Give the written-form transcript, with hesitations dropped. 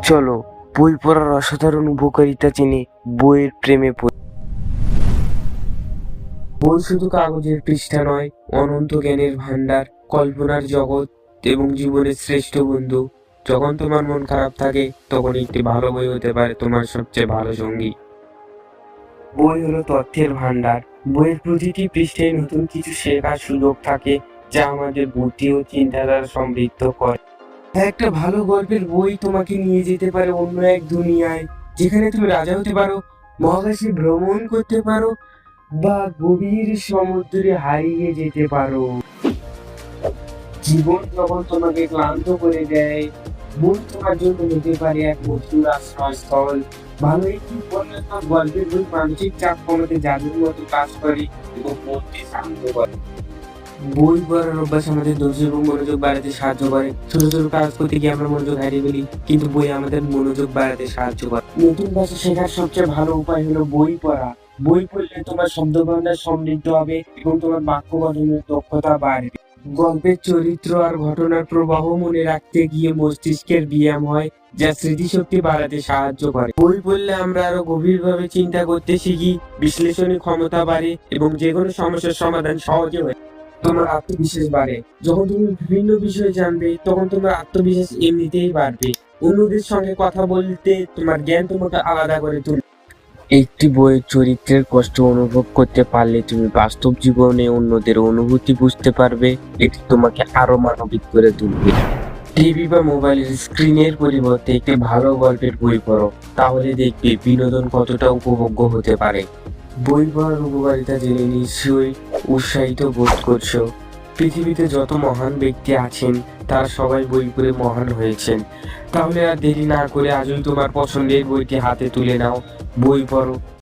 চলো বই পড়ার অসাধারণ উপকারিতা জেনে বইয়ের প্রেমে পড়ি। বই শুধু কাগজের পৃষ্ঠা নয়, অনন্ত জ্ঞানের ভান্ডার, কল্পনার জগৎ এবং জীবনের শ্রেষ্ঠ বন্ধু। যখন তোমার মন খারাপ থাকে তখন একটি ভালো বই হতে পারে তোমার সবচেয়ে ভালো সঙ্গী। বই হলো তথ্যের ভান্ডার। বইয়ের প্রতিটি পৃষ্ঠায় নতুন কিছু শেখার সুযোগ থাকে, যা আমাদের বুদ্ধি ও চিন্তাধারা সমৃদ্ধ করে। একটা ভালো গল্পের বই তোমাকে নিয়ে যেতে পারে অন্য এক দুনিয়ায়, যেখানে তুমি রাজা হতে পারো, মহাকাশে ভ্রমণ করতে পারো বা গভীর সমুদ্রে হারিয়ে যেতে পারো। জীবন যখন তোমাকে ক্লান্ত করে দেয়, বই তোমার জন্য হতে পারে এক মধুর আশ্রয়স্থল। ভালো একটি উপন্যাস বা গল্পের বই মানসিক চাপ কমাতে জাদুর মতো কাজ করে এবং মনকে শান্ত করে। বই পড়ার অভ্যাস আমাদের ধৈর্য এবং মনোযোগ বাড়াতে সাহায্য করে। ছোট ছোট কাজ করতে গিয়ে আমরা মনোযোগ হারিয়ে ফেলি, কিন্তু বই আমাদের মনোযোগ বাড়াতে সাহায্য করে। নতুন ভাষা শেখার সবচেয়ে ভালো উপায় হলো বই পড়া। বই পড়লে তোমার শব্দভান্ডার সমৃদ্ধ হবে এবং তোমার বাক্য গঠনের দক্ষতা বাড়বে। গল্পের চরিত্র আর ঘটনার প্রবাহ মনে রাখতে গিয়ে মস্তিষ্কের ব্যায়াম হয়, যা স্মৃতিশক্তি বাড়াতে সাহায্য করে। বই পড়লে আমরা আরো গভীরভাবে চিন্তা করতে শিখি, বিশ্লেষণী ক্ষমতা বাড়ে এবং যে কোনো সমস্যার সমাধান সহজে হয়। তোমার আত্মবিশ্বাস বাড়ে। যখন তুমি বিভিন্ন বিষয় জানবে তখন তোমার আত্মবিশ্বাস এমনিতেই বাড়বে। অন্যদের সঙ্গে কথা বলতে তোমার জ্ঞান তোমাকে আলাদা করে তুলবে। একটি বইয়ের চরিত্রের কষ্ট অনুভব করতে পারলে তুমি বাস্তব জীবনে অন্যদের অনুভূতি বুঝতে পারবে। এটি তোমাকে আরো মানবিক করে তুলবে। টিভি বা মোবাইলের স্ক্রিনের পরিবর্তে একটি ভালো গল্পের বই পড়ো, তাহলে দেখবে বিনোদন কতটা উপভোগ্য হতে পারে। বই পড়ার উপকারিতা জেনে নিশ্চয়ই উৎসাহিত বোধ করছো। পৃথিবীতে যত মহান ব্যক্তি আছেন তারা সবাই বই পড়ে মহান হয়েছেন। তাহলে আর দেরি না করে আজই তোমার পছন্দের বইটি হাতে তুলে নাও, বই পড়ো।